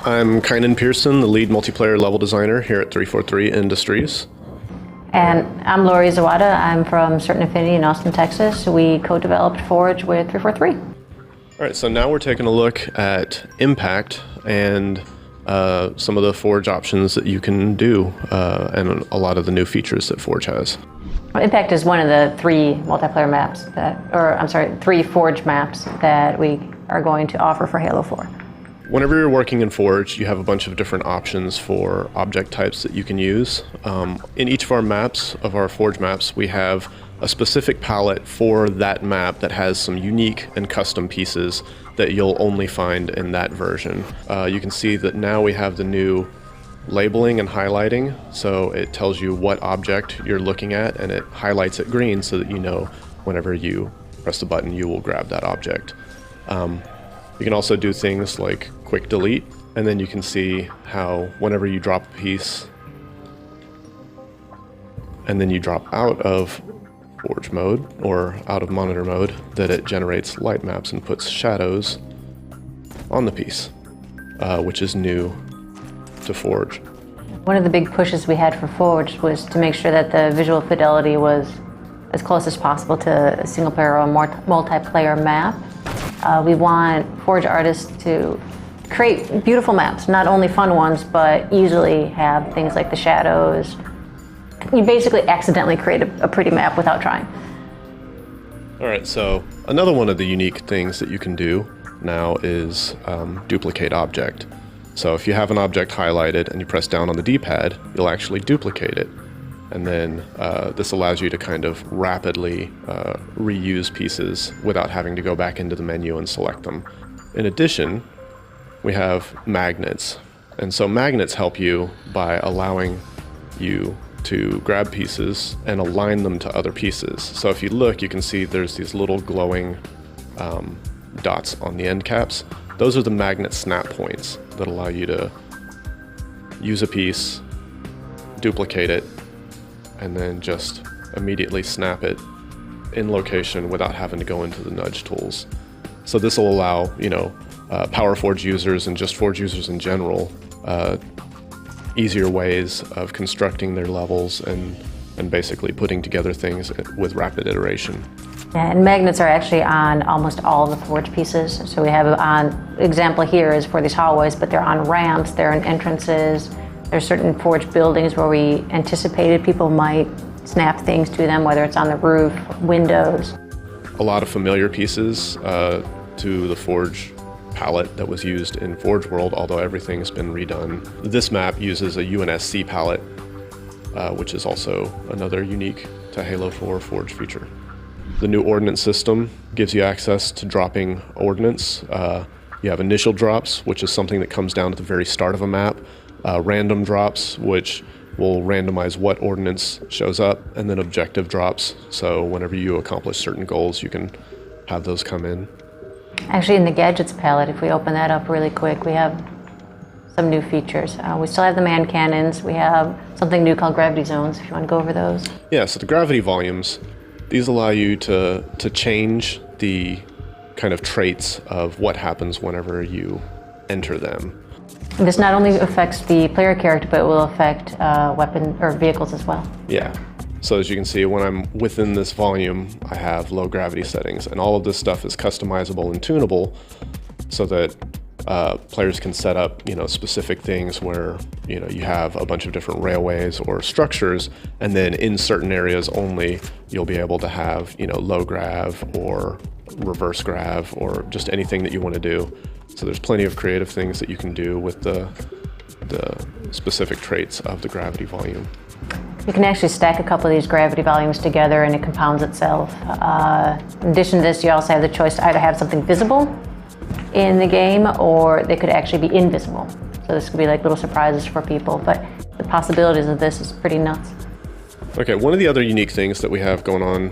I'm Kynan Pearson, the lead multiplayer level designer here at 343 Industries. And I'm Lori Zawada. I'm from Certain Affinity in Austin, Texas. We co-developed Forge with 343. All right, so now we're taking a look at Impact and some of the Forge options that you can do and a lot of the new features that Forge has. Impact is one of the three multiplayer maps three Forge maps that we are going to offer for Halo 4. Whenever you're working in Forge, you have a bunch of different options for object types that you can use. In each of our maps, of our Forge maps, we have a specific palette for that map that has some unique and custom pieces that you'll only find in that version. You can see that now we have the new labeling and highlighting, so it tells you what object you're looking at and it highlights it green so that you know whenever you press the button you will grab that object. You can also do things like quick delete, and then you can see how whenever you drop a piece and then you drop out of Forge mode or out of monitor mode, that it generates light maps and puts shadows on the piece, which is new to Forge. One of the big pushes we had for Forge was to make sure that the visual fidelity was as close as possible to a single player or multiplayer map. We want Forge artists to create beautiful maps, not only fun ones, but easily have things like the shadows. You basically accidentally create a pretty map without trying. All right, so another one of the unique things that you can do now is duplicate object. So if you have an object highlighted and you press down on the D-pad, you'll actually duplicate it. And then this allows you to kind of rapidly reuse pieces without having to go back into the menu and select them. In addition, we have magnets. And so magnets help you by allowing you to grab pieces and align them to other pieces. So if you look, you can see there's these little glowing dots on the end caps. Those are the magnet snap points that allow you to use a piece, duplicate it, and then just immediately snap it in location without having to go into the nudge tools. So this will allow, Power Forge users and just Forge users in general, easier ways of constructing their levels and basically putting together things with rapid iteration. Yeah, and magnets are actually on almost all of the Forge pieces. So we have example here is for these hallways, but they're on ramps, they're in entrances. There's certain Forge buildings where we anticipated people might snap things to them, whether it's on the roof, windows. A lot of familiar pieces to the Forge palette that was used in Forge World, although everything's been redone. This map uses a UNSC palette, which is also another unique to Halo 4 Forge feature. The new ordnance system gives you access to dropping ordnance. You have initial drops, which is something that comes down at the very start of a map. Random drops, which will randomize what ordnance shows up, and then objective drops. So whenever you accomplish certain goals, you can have those come in. Actually, in the gadgets palette, if we open that up really quick, we have some new features. We still have the man cannons. We have something new called gravity zones, if you want to go over those. Yeah, so the gravity volumes, these allow you to change the kind of traits of what happens whenever you enter them. This not only affects the player character, but it will affect weapon or vehicles as well. Yeah. So as you can see, when I'm within this volume, I have low gravity settings, and all of this stuff is customizable and tunable so that players can set up, specific things where, you have a bunch of different railways or structures, and then in certain areas only, you'll be able to have, low grav or reverse grav or just anything that you want to do. So there's plenty of creative things that you can do with the specific traits of the gravity volume. You can actually stack a couple of these gravity volumes together and it compounds itself. In addition to this, you also have the choice to either have something visible in the game or they could actually be invisible. So this could be like little surprises for people, but the possibilities of this is pretty nuts. Okay, one of the other unique things that we have going on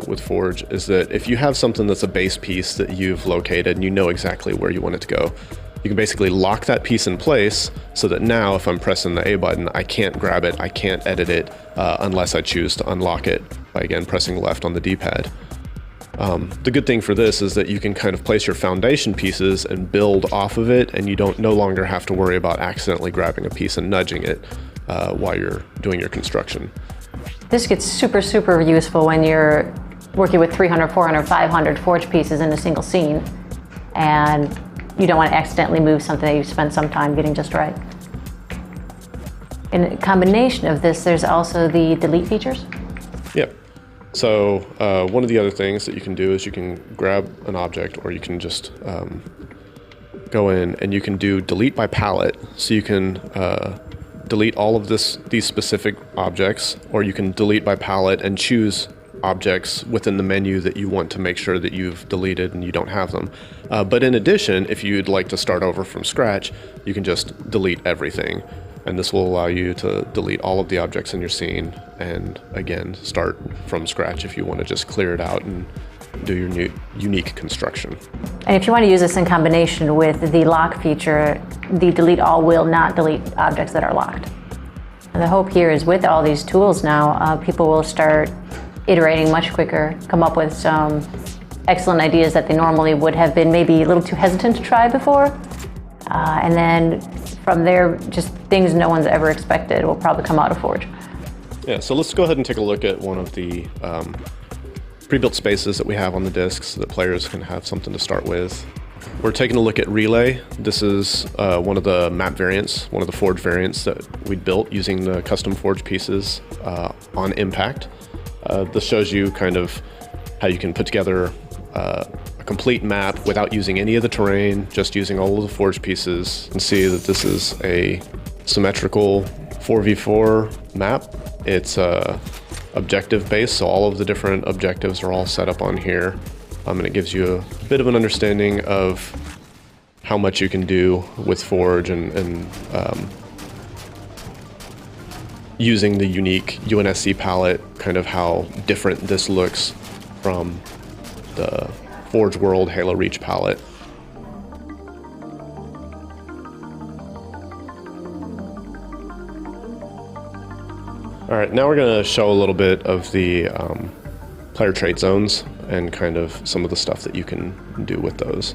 with Forge is that if you have something that's a base piece that you've located and you know exactly where you want it to go, you can basically lock that piece in place so that now if I'm pressing the A button, I can't grab it, I can't edit it unless I choose to unlock it by, again, pressing left on the D-pad. The good thing for this is that you can kind of place your foundation pieces and build off of it, and you no longer have to worry about accidentally grabbing a piece and nudging it while you're doing your construction. This gets super, super useful when you're working with 300, 400, 500 forge pieces in a single scene, and you don't want to accidentally move something that you spent some time getting just right. In combination of this, there's also the delete features. Yep. So one of the other things that you can do is you can grab an object, or you can just go in and you can do delete by palette. So you can delete all of these specific objects, or you can delete by palette and choose objects within the menu that you want to make sure that you've deleted and you don't have them. But in addition, if you'd like to start over from scratch, you can just delete everything. And this will allow you to delete all of the objects in your scene and, again, start from scratch if you want to just clear it out and do your new unique construction. And if you want to use this in combination with the lock feature, the delete all will not delete objects that are locked. And the hope here is with all these tools now, people will start iterating much quicker, come up with some excellent ideas that they normally would have been maybe a little too hesitant to try before. And then from there, just things no one's ever expected will probably come out of Forge. Yeah, so let's go ahead and take a look at one of the pre-built spaces that we have on the disc so that players can have something to start with. We're taking a look at Relay. This is one of the map variants, one of the Forge variants that we built using the custom Forge pieces on Impact. This shows you kind of how you can put together a complete map without using any of the terrain, just using all of the Forge pieces, and see that this is a symmetrical 4v4 map. It's objective based, so all of the different objectives are all set up on here. And it gives you a bit of an understanding of how much you can do with Forge and using the unique UNSC palette, kind of how different this looks from the Forge World Halo Reach palette. All right, now we're going to show a little bit of the player trait zones and kind of some of the stuff that you can do with those.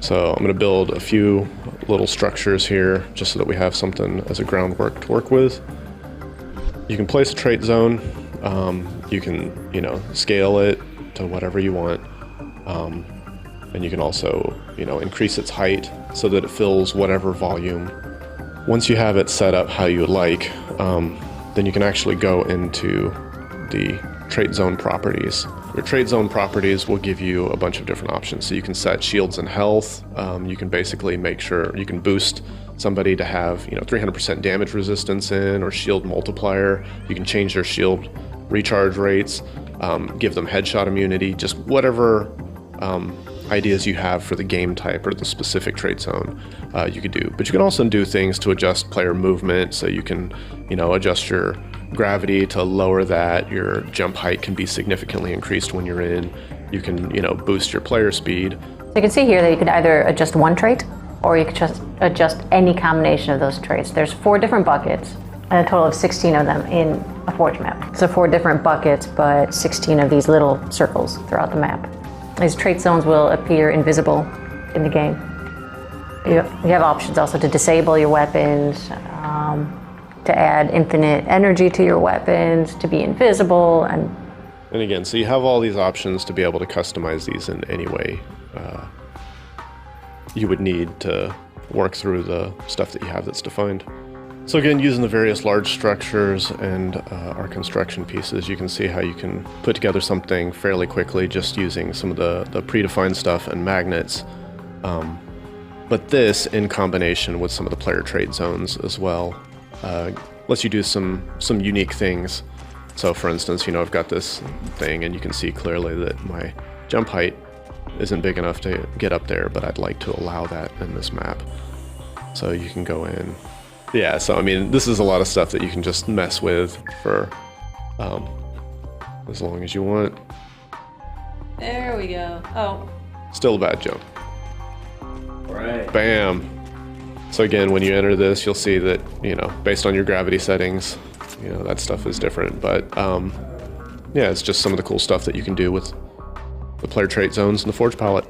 So I'm going to build a few little structures here just so that we have something as a groundwork to work with. You can place a trait zone. You can, scale it to whatever you want. And you can also, increase its height so that it fills whatever volume. Once you have it set up how you would like, then you can actually go into the trait zone properties. Your trait zone properties will give you a bunch of different options. So you can set shields and health. You can basically make sure you can boost somebody to have 300% damage resistance in, or shield multiplier. You can change their shield recharge rates, give them headshot immunity, just whatever ideas you have for the game type or the specific trait zone you could do. But you can also do things to adjust player movement, so you can adjust your gravity to lower that. Your jump height can be significantly increased when you're in. You can boost your player speed. So you can see here that you could either adjust one trait, or you could just adjust any combination of those traits. There's 4 different buckets, and a total of 16 of them in a Forge map. So 4 different buckets, but 16 of these little circles throughout the map. These trait zones will appear invisible in the game. You have options also to disable your weapons, to add infinite energy to your weapons, to be invisible, and again, so you have all these options to be able to customize these in any way you would need to work through the stuff that you have that's defined. So again, using the various large structures and our construction pieces, you can see how you can put together something fairly quickly just using some of the predefined stuff and magnets. But this, in combination with some of the player trait zones as well, lets you do some unique things. So for instance, I've got this thing and you can see clearly that my jump height isn't big enough to get up there, but I'd like to allow that in this map. So you can go in. Yeah, so this is a lot of stuff that you can just mess with for as long as you want. There we go. Oh. Still a bad jump. Right. Bam. So again, when you enter this, you'll see that, based on your gravity settings, that stuff is different. But yeah, it's just some of the cool stuff that you can do with the player trait zones and the Forge palette.